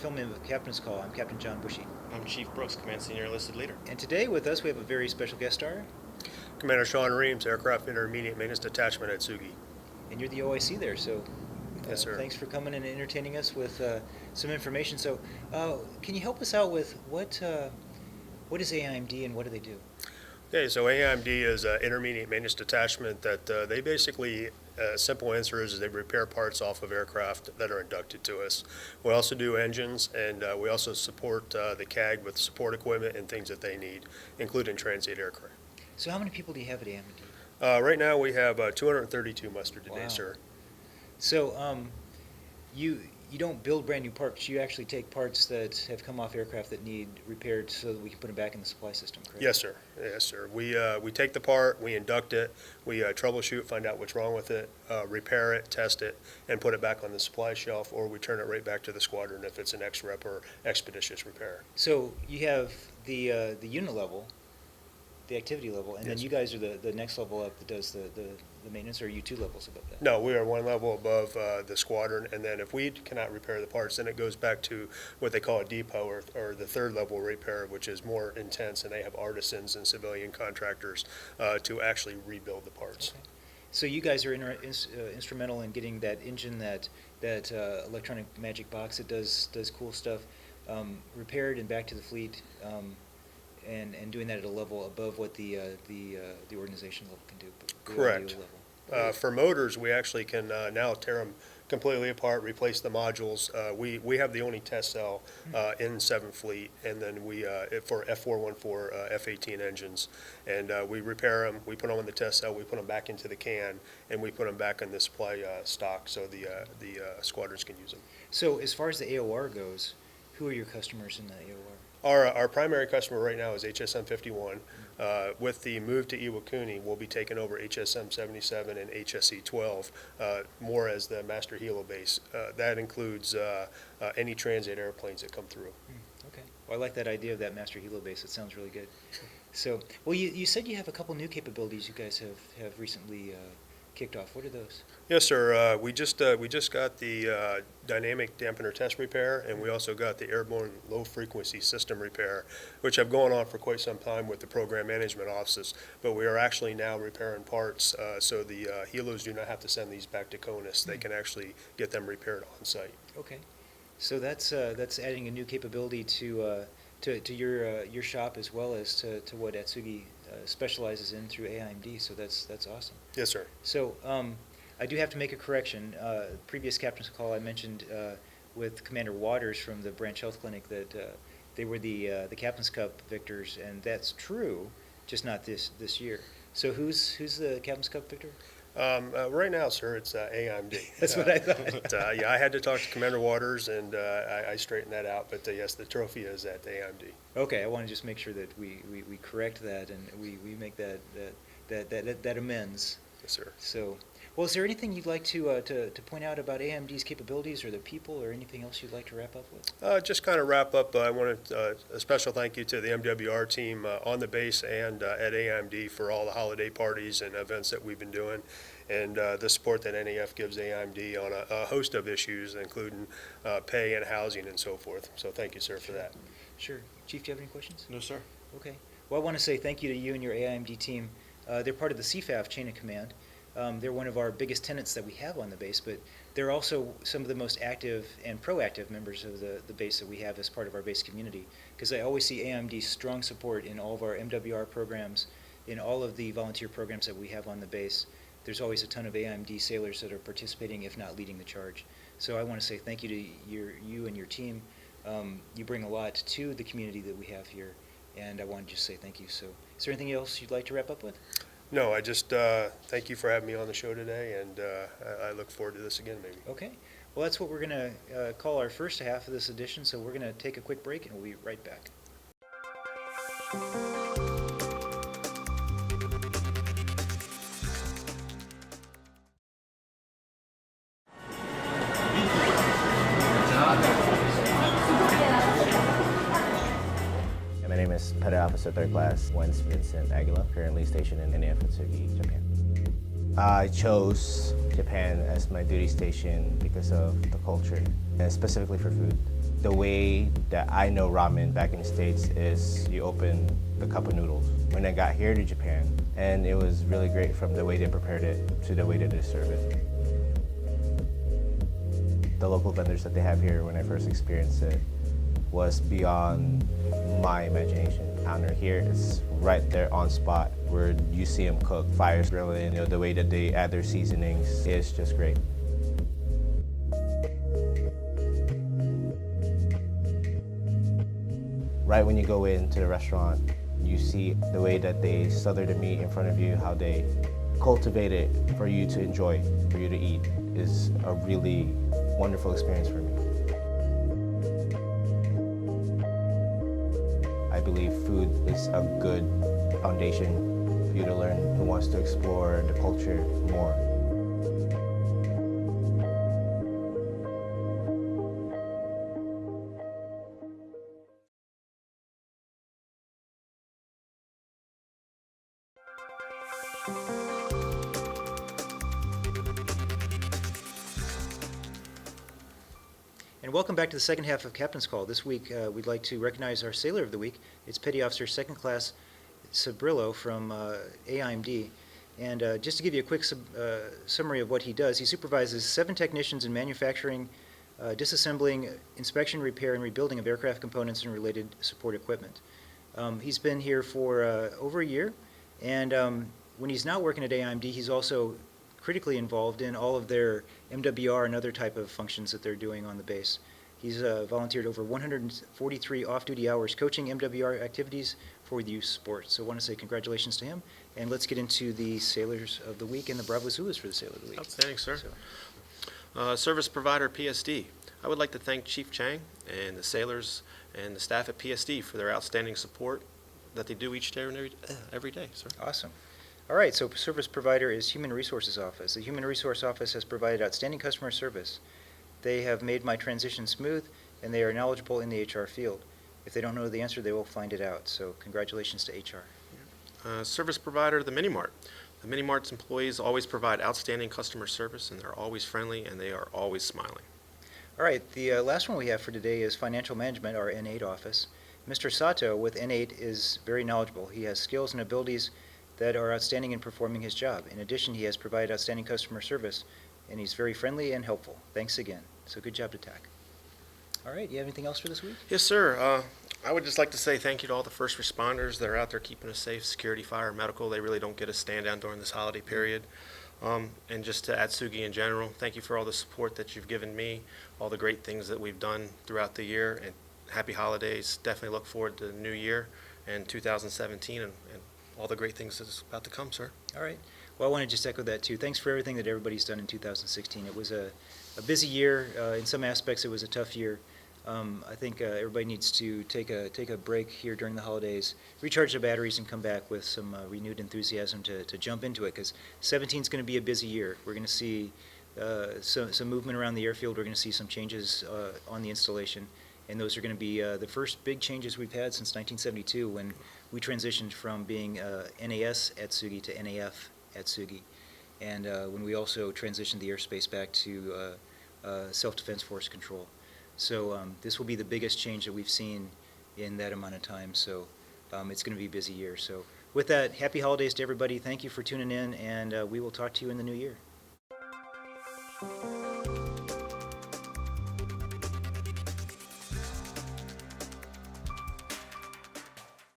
filming of Captain's Call. I'm Captain John Bushey. I'm Chief Brooks, Command Senior Enlisted Leader. And today with us we have a very special guest star. Commander Shawn Reams, Aircraft Intermediate Maintenance Detachment, Atsugi. And you're the OIC there, so yes, sir. Thanks for coming and entertaining us with some information. So can you help us out with what is AIMD and what do they do? Okay, so AIMD is an Intermediate Maintenance Detachment that they basically, simple answer is they repair parts off of aircraft that are inducted to us. We also do engines, and we also support the CAG with support equipment and things that they need, including transient aircraft. So how many people do you have at AIMD? Right now we have 232 mustered today, Wow. sir. So you don't build brand new parts. You actually take parts that have come off aircraft that need repaired so that we can put them back in the supply system, correct? Yes, sir. Yes, sir. We take the part, we induct it, we troubleshoot, find out what's wrong with it, repair it, test it, and put it back on the supply shelf, or we turn it right back to the squadron if it's an XREP or expeditious repair. So you have the unit level, the activity level, and Yes. then you guys are the next level up that does the maintenance, or are you two levels above that? No, we are one level above the squadron, and then if we cannot repair the parts, then it goes back to what they call a depot, or the third level repair, which is more intense, and they have artisans and civilian contractors to actually rebuild the parts. Okay. So you guys are instrumental in getting that engine, that electronic magic box that does cool stuff, repaired and back to the fleet, and doing that at a level above what the organization level can do. The Correct. audio level. For motors, we actually can now tear them completely apart, replace the modules. We have the only test cell in 7th Fleet, and then we for F414, F-18 engines, and we repair them. We put them in the test cell. We put them back into the can, and we put them back in the supply stock so the squadrons can use them. So as far as the AOR goes, who are your customers in the AOR? Our primary customer right now is HSM 51. With the move to Iwakuni, we'll be taking over HSM 77 and HSE 12, more as the master helo base. That includes any transit airplanes that come through. Okay. Well, I like that idea of that master helo base. It sounds really good. So, well, you said you have a couple new capabilities you guys have recently kicked off. What are those? Yes, sir. We just got the dynamic dampener test repair, and we also got the airborne low frequency system repair, which have gone on for quite some time with the program management offices. But we are actually now repairing parts, so the helos do not have to send these back to CONUS. They can actually get them repaired on site. Okay. So that's adding a new capability to your shop, as well as to what Atsugi specializes in through AIMD. So that's awesome. Yes, sir. So I do have to make a correction. Previous captain's call, I mentioned with Commander Waters from the Branch Health Clinic that they were the Captain's Cup victors, and that's true, just not this year. So who's the Captain's Cup victor? Right now, sir, it's AIMD. That's what I thought. But, yeah, I had to talk to Commander Waters, and I straightened that out. But yes, the trophy is at AIMD. Okay, I want to just make sure that we correct that, and we make that amends. Yes, sir. So, well, is there anything you'd like to point out about AIMD's capabilities, or the people, or anything else you'd like to wrap up with? Just kind of wrap up, I wanted a special thank you to the MWR team on the base and at AIMD for all the holiday parties and events that we've been doing, and the support that NAF gives AIMD on a host of issues, including pay and housing and so forth. So thank you, sir, for that. Sure. Chief, do you have any questions? No, sir. Okay. Well, I want to say thank you to you and your AIMD team. They're part of the CFAF chain of command. They're one of our biggest tenants that we have on the base, but they're also some of the most active and proactive members of the base that we have as part of our base community, because I always see AIMD's strong support in all of our MWR programs, in all of the volunteer programs that we have on the base. There's always a ton of AIMD sailors that are participating, if not leading the charge. So I want to say thank you to you and your team. You bring a lot to the community that we have here, and I want to just say thank you. So is there anything else you'd like to wrap up with? No, I just thank you for having me on the show today, and I look forward to this again, maybe. Okay. Well, that's what we're going to call our first half of this edition, so we're going to take a quick break, and we'll be right back. My name is Petty Officer 3rd Class Wentz Vincent Aguila, currently stationed in Atsugi, Japan. I chose Japan as my duty station because of the culture, and specifically for food. The way that I know ramen back in the States is you open the cup of noodles. When I got here to Japan, and it was really great from the way they prepared it to the way that they serve it. The local vendors that they have here, when I first experienced it, was beyond my imagination. Counter here is right there on spot where you see them cook, fires grilling, the way that they add their seasonings is just great. Right when you go into the restaurant, you see the way that they smother the meat in front of you, how they cultivate it for you to enjoy, for you to eat, is a really wonderful experience for me. I believe food is a good foundation for you to learn who wants to explore the culture more. And welcome back to the second half of Captain's Call. This week, we'd like to recognize our Sailor of the Week. It's Petty Officer Second Class Sabrillo from AIMD. And just to give you a quick summary of what he does, he supervises 7 technicians in manufacturing, disassembling, inspection, repair, and rebuilding of aircraft components and related support equipment. He's been here for over a year, and when he's not working at AIMD, he's also critically involved in all of their MWR and other type of functions that they're doing on the base. He's volunteered over 143 off-duty hours coaching MWR activities for the youth sports. So I want to say congratulations to him. And let's get into the Sailors of the Week and the Bravo Zulus for the Sailor of the Week. Outstanding, sir. So, Service provider PSD. I would like to thank Chief Chang and the sailors and the staff at PSD for their outstanding support that they do each day and every day, sir. awesome. All right, so service provider is Human Resources Office. The Human Resource Office has provided outstanding customer service. They have made my transition smooth, and they are knowledgeable in the HR field. If they don't know the answer, they will find it out. So congratulations to HR. Service provider, the Mini Mart. The Mini Mart's employees always provide outstanding customer service, and they're always friendly, and they are always smiling. All right, the last one we have for today is Financial Management, our N8 office. Mr. Sato with N8 is very knowledgeable. He has skills and abilities that are outstanding in performing his job. In addition, he has provided outstanding customer service, and he's very friendly and helpful. Thanks again. So good job to TAC. All right, you have anything else for this week? Yes, sir. I would just like to say thank you to all the first responders that are out there keeping us safe, security, fire, medical. They really don't get a stand down during this holiday period. And just to Atsugi in general, thank you for all the support that you've given me, all the great things that we've done throughout the year, and happy holidays. Definitely look forward to the new year and 2017 and all the great things that's about to come, sir. All right. Well, I want to just echo that too. Thanks for everything that everybody's done in 2016. It was a busy year. In some aspects, it was a tough year. I think everybody needs to take a break here during the holidays, recharge their batteries, and come back with some renewed enthusiasm to jump into it, because 2017 is going to be a busy year. We're going to see some movement around the airfield. We're going to see some changes on the installation, and those are going to be the first big changes we've had since 1972, when we transitioned from being NAS Atsugi to NAF Atsugi, and when we also transitioned the airspace back to self-defense force control. So this will be the biggest change that we've seen in that amount of time. So it's going to be a busy year. So with that, happy holidays to everybody. Thank you for tuning in, and we will talk to you in the new year.